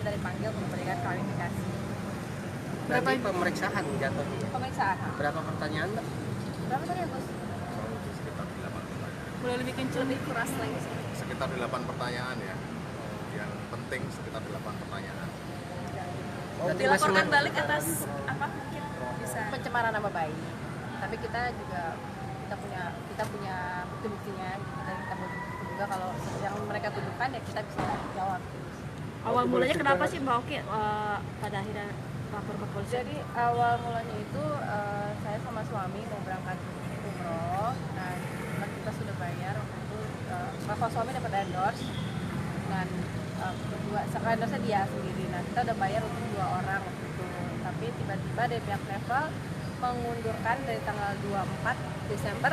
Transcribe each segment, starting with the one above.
kita dipanggil untuk memberikan klarifikasi. Berarti pemeriksaan jatuhnya. Pemeriksaan. Berapa pertanyaan, Mbak? Berapa tadi ya, Bos? Sekitar 8 pertanyaan. Boleh bikin lebih keras lagi. Sekitar 8 pertanyaan ya. Yang penting sekitar 8 pertanyaan. Dilaporkan balik atas apa mungkin bisa pencemaran nama baik. Tapi kita punya bukti-buktinya, dan kita bukti juga kalau yang mereka tuduhkan ya kita bisa jawab. Awal mulanya kenapa sih Mbak Oki pada akhirnya lapor ke polisi? Jadi awal mulanya itu saya sama suami mau berangkat umroh, dan kita sudah bayar waktu itu. Kalau suami dapat endorse dan berdua, endorse dia sendiri. Nah kita udah bayar untuk 2 orang waktu itu, tapi tiba-tiba dari pihak travel mengundurkan dari tanggal 24 Desember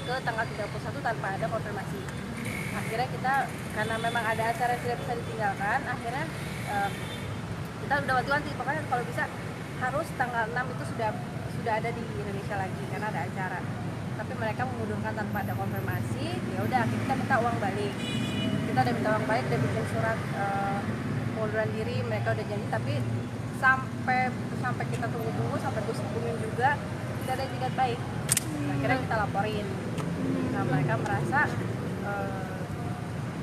ke tanggal 31 tanpa ada konfirmasi. Akhirnya kita, karena memang ada acara yang tidak bisa ditinggalkan, akhirnya kita udah wanti-wanti, pokoknya kalau bisa harus tanggal 6 itu sudah ada di Indonesia lagi karena ada acara. Tapi mereka mengundurkan tanpa ada konfirmasi. Ya udah, kita minta uang balik. Kita udah minta uang balik, udah bikin surat pengunduran diri, mereka udah janji, tapi sampai kita tunggu sampai Gus hubungin juga tidak ada etikat baik. Akhirnya kita laporin. Nah mereka merasa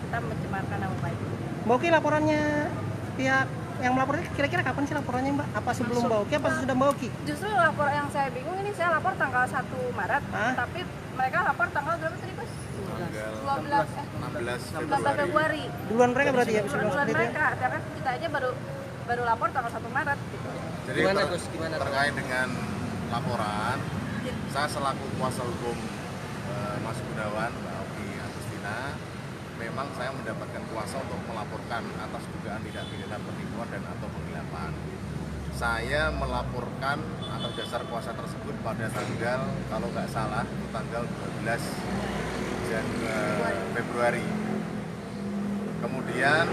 kita mencemarkan nama baik. Mbak Oki, laporannya pihak yang melapornya kira-kira kapan sih laporannya, Mbak? Apa sebelum Mbak Oki apa sesudah Mbak Oki? Justru lapor yang saya bingung ini, saya lapor tanggal 1 Maret, tapi mereka lapor tanggal berapa tadi, Bos? 16 Februari. Duluan mereka berarti ya? Duluan mereka, karena kita aja baru lapor tanggal 1 Maret gitu. Jadi gimana terkait dengan laporan, saya selaku kuasa hukum Mas Gunawan, Mbak Oki Agustina, memang saya mendapatkan kuasa untuk melaporkan atas dugaan tindak pidana penipuan dan atau penghilapan. Saya melaporkan atas dasar kuasa tersebut pada tanggal, kalau nggak salah, itu tanggal 12 Februari. Kemudian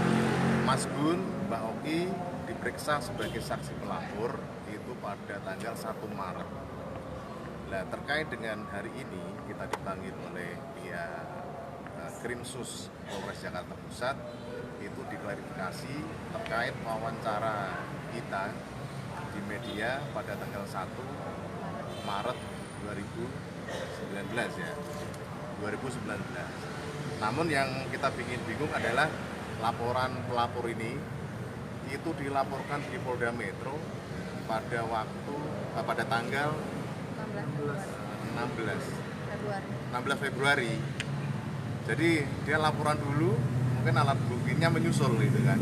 Mas Gun, Mbak Oki diperiksa sebagai saksi pelapor itu pada tanggal 1 Maret. Nah, terkait dengan hari ini kita dipanggil oleh pihak Krimsus Polres Jakarta Pusat itu diklarifikasi terkait wawancara kita di media pada tanggal 1 Maret 2019 ya. 2019. Namun yang kita bikin bingung adalah laporan pelapor ini itu dilaporkan di Polda Metro pada tanggal 16 Februari. Jadi dia laporan dulu, mungkin alat buktinya menyusul gitu kan.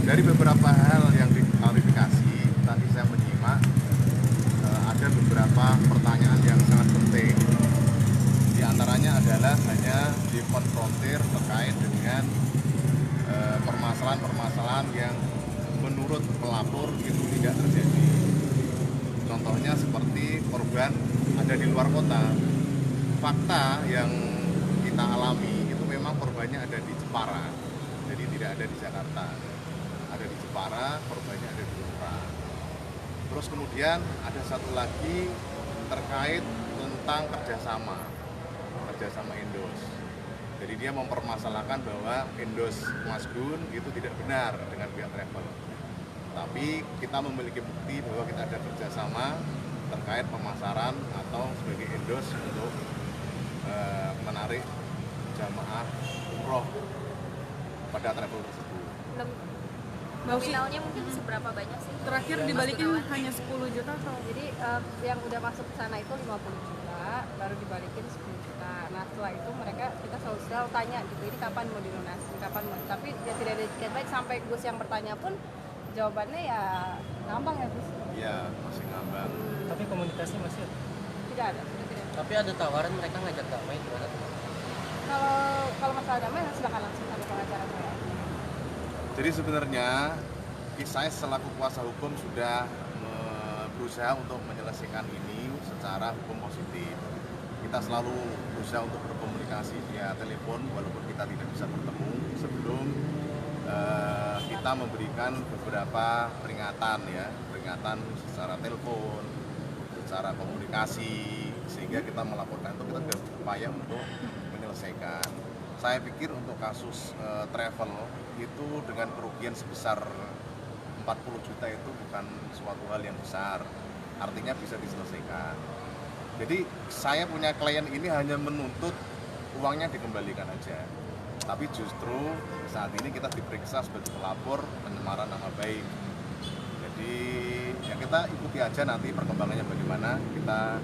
Dari beberapa hal yang diklarifikasi, tadi saya menyimak ada beberapa pertanyaan yang sangat penting. Di antaranya adalah hanya dikonfrontir terkait dengan permasalahan-permasalahan yang menurut pelapor itu tidak terjadi. Contohnya seperti korban ada di luar kota. Fakta yang kita alami itu memang korbannya ada di Jepara, jadi tidak ada di Jakarta. Ada di Jepara, korbannya ada di Jepara. Terus kemudian ada satu lagi terkait tentang kerjasama endorse. Jadi dia mempermasalahkan bahwa endorse Mas Gun itu tidak benar dengan pihak travel. Tapi kita memiliki bukti bahwa kita ada kerjasama terkait pemasaran atau sebagai endorse untuk menarik jamaah umroh pada travel tersebut. Nominalnya mungkin seberapa banyak sih? Terakhir dibalikin hanya 10 juta atau? Jadi yang udah masuk ke sana itu 50 juta, baru dibalikin 10 juta. Nah setelah itu kita selalu tanya gitu, ini kapan mau dilunasi, tapi ya tidak ada tiket baik. Sampai Gus yang bertanya pun jawabannya ya ngambang ya Gus? Iya, masih ngambang. Tapi komunikasi masih Tidak ada, sudah tidak ada. Tapi ada tawaran mereka ngajak damai gimana tuh? Kalau masalah damai silakan langsung sama pengacara saya. Jadi sebenarnya saya selaku kuasa hukum sudah berusaha untuk menyelesaikan ini secara hukum positif. Kita selalu berusaha untuk berkomunikasi via telepon walaupun kita tidak bisa bertemu sebelum kita memberikan beberapa peringatan secara telepon, secara komunikasi, sehingga kita melaporkan itu kita berupaya untuk menyelesaikan. Saya pikir untuk kasus travel itu dengan kerugian sebesar 40 juta itu bukan suatu hal yang besar, artinya bisa diselesaikan. Jadi saya punya klien ini hanya menuntut uangnya dikembalikan aja, tapi justru saat ini kita diperiksa sebagai pelapor pencemaran nama baik. Jadi ya kita ikuti aja nanti perkembangannya bagaimana, kita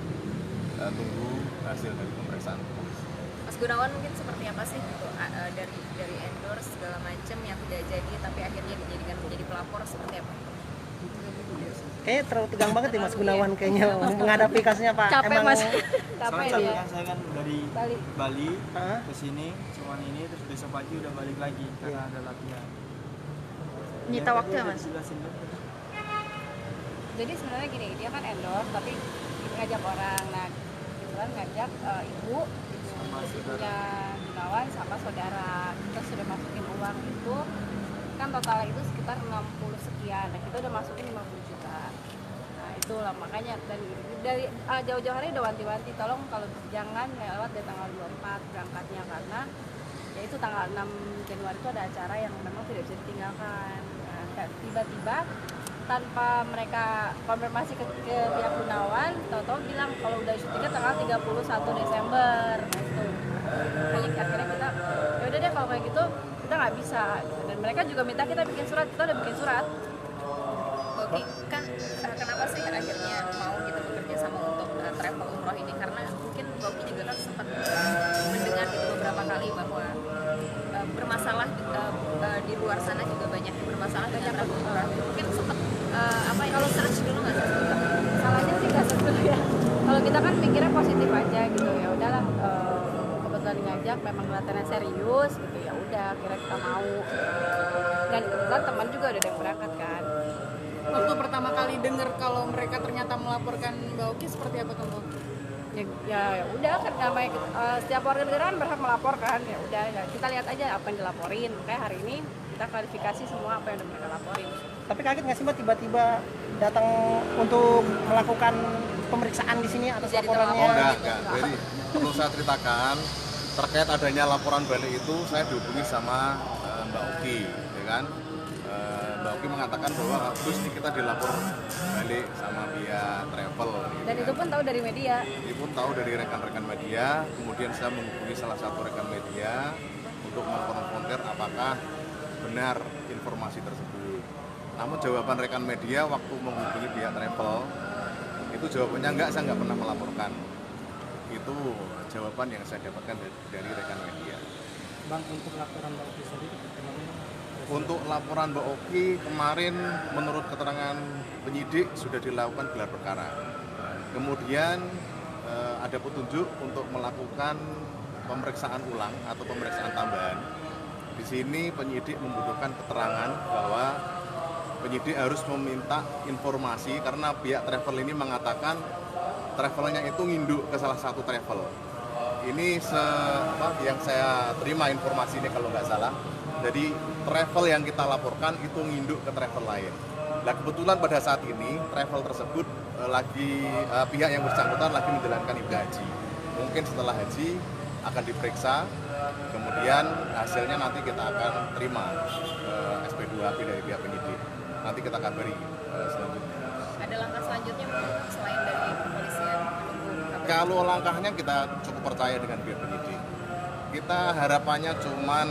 tunggu hasil dari pemeriksaan polisi. Mas Gunawan mungkin seperti apa sih gitu, dari endorse segala macam yang tidak jadi tapi akhirnya dijadikan menjadi pelapor seperti apa? Kayaknya terlalu tegang banget ya Mas Gunawan kayaknya menghadapi kasusnya Pak. Capek Mas. Capek Soalnya dia. kan saya kan dari Bali Hah? ke sini cuman ini, terus besok pagi udah balik lagi karena ada latihan. Nyita waktu ya, Mas? Jelasin dulu. Jadi sebenarnya gini, dia kan endorse tapi ngajak orang. Nah, kebetulan ngajak ibunya Gunawan sama saudara. Kita sudah masukin uang itu kan total itu sekitar 60 sekian. Nah, kita udah masukin 50 juta. Nah, itulah makanya dari jauh-jauh hari udah wanti-wanti tolong kalau jangan lewat dari tanggal 24 berangkatnya, karena ya itu tanggal 6 Januari itu ada acara yang memang tidak bisa ditinggalkan. Nah, tiba-tiba tanpa mereka konfirmasi ke pihak Gunawan, tahu-tahu bilang kalau udah syutingnya tanggal 31 Desember. Nah, itu makanya akhirnya kita ya udah deh kalau kayak gitu kita nggak bisa gitu. Dan mereka juga minta kita bikin surat, kita udah bikin surat. Bobi kan kenapa sih akhirnya mau gitu bekerja sama untuk travel umroh ini, karena mungkin Bobi juga kan sempat mendengar gitu beberapa kali bahwa bermasalah di luar sana juga banyak yang bermasalah dengan travel umroh. Mungkin sempat kalau search dulu nggak sih? Salahnya sih nggak sesuai ya. Kalau kita kan mikirnya positif aja gitu, ya udahlah kebetulan ngajak memang kelihatannya serius gitu, ya udah kira kita mau. Dan kebetulan teman juga udah ada yang berangkat kan. Waktu pertama kali dengar kalau mereka ternyata melaporkan Mbak Oki seperti apa kamu? Ya udah kan namanya setiap warga negara kan berhak melaporkan, ya udah ya, kita lihat aja apa yang dilaporin. Kayak hari ini kita klarifikasi semua apa yang udah mereka laporin. Tapi kaget nggak sih Mbak tiba-tiba datang untuk melakukan pemeriksaan di sini atas laporannya? Oh enggak. Jadi perlu saya ceritakan terkait adanya laporan balik itu, saya dihubungi sama Mbak Oki, ya kan? Mbak Oki mengatakan bahwa harus nih kita dilapor balik sama pihak travel. Gitu Dan itu pun tahu dari media. Itu pun tahu dari rekan-rekan media. Kemudian saya menghubungi salah satu rekan media untuk mengkonfrontir apakah benar informasi tersebut. Namun jawaban rekan media waktu menghubungi pihak travel itu jawabannya enggak, saya nggak pernah melaporkan. Itu jawaban yang saya dapatkan dari rekan media. Bang, untuk laporan Mbak Oki sendiri kemarin? Untuk laporan Mbak Oki kemarin menurut keterangan penyidik sudah dilakukan gelar perkara. Kemudian ada petunjuk untuk melakukan pemeriksaan ulang atau pemeriksaan tambahan. Di sini penyidik membutuhkan keterangan bahwa penyidik harus meminta informasi karena pihak travel ini mengatakan travelnya itu nginduk ke salah satu travel. Ini yang saya terima informasi ini kalau nggak salah. Jadi travel yang kita laporkan itu nginduk ke travel lain. Nah kebetulan pada saat ini travel tersebut pihak yang bersangkutan lagi menjalankan ibadah haji. Mungkin setelah haji akan diperiksa, kemudian hasilnya nanti kita akan terima SP2AP dari pihak penyidik. Nanti kita kabari selanjutnya. Ada langkah selanjutnya selain dari kepolisian? Kalau langkahnya kita cukup percaya dengan pihak penyidik. Kita harapannya cuman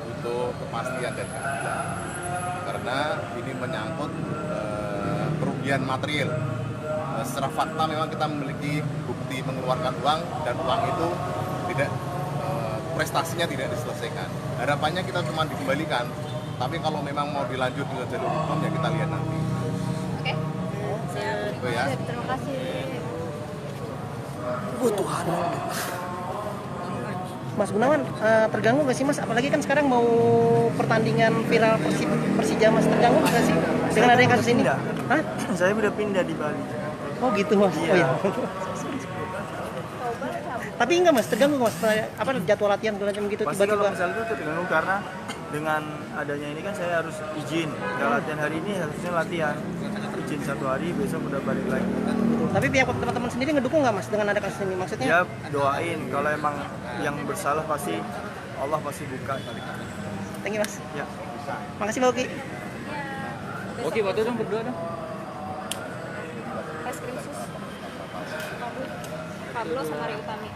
butuh kepastian dan keadilan. Karena ini menyangkut kerugian material. Secara fakta memang kita memiliki bukti mengeluarkan uang dan uang itu tidak prestasinya tidak diselesaikan. Harapannya kita cuma dikembalikan. Tapi kalau memang mau dilanjut dengan jalur hukum ya kita lihat nanti. Oke, siap. Itu ya. Terima kasih. Tuhan. Mas Gunawan, terganggu nggak sih Mas? Apalagi kan sekarang mau pertandingan viral Persija Mas, terganggu nggak sih dengan adanya kasus ini? Hah? Saya udah pindah di Bali. Oh gitu Mas. Oh iya. Tapi enggak Mas, terganggu Mas jadwal latihan segala macam gitu Pasti kalau tiba-tiba. misalnya itu terganggu karena dengan adanya ini kan saya harus izin. Kalau latihan hari ini harusnya latihan izin 1 hari, besok udah balik lagi. Tapi pihak teman-teman sendiri ngedukung nggak Mas dengan ada kasus ini? Maksudnya? Ya doain, kalau emang yang bersalah pasti Allah pasti buka. Thank you Mas. Ya. Makasih Mbak Oki. Oke, waktu dong berdua dong. Es krim sus. Pablo sama Ria Utami.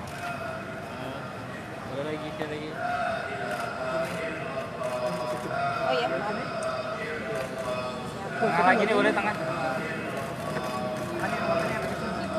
Ada lagi, ada lagi. Oh iya, maaf. Tengah lagi nih, boleh tengah.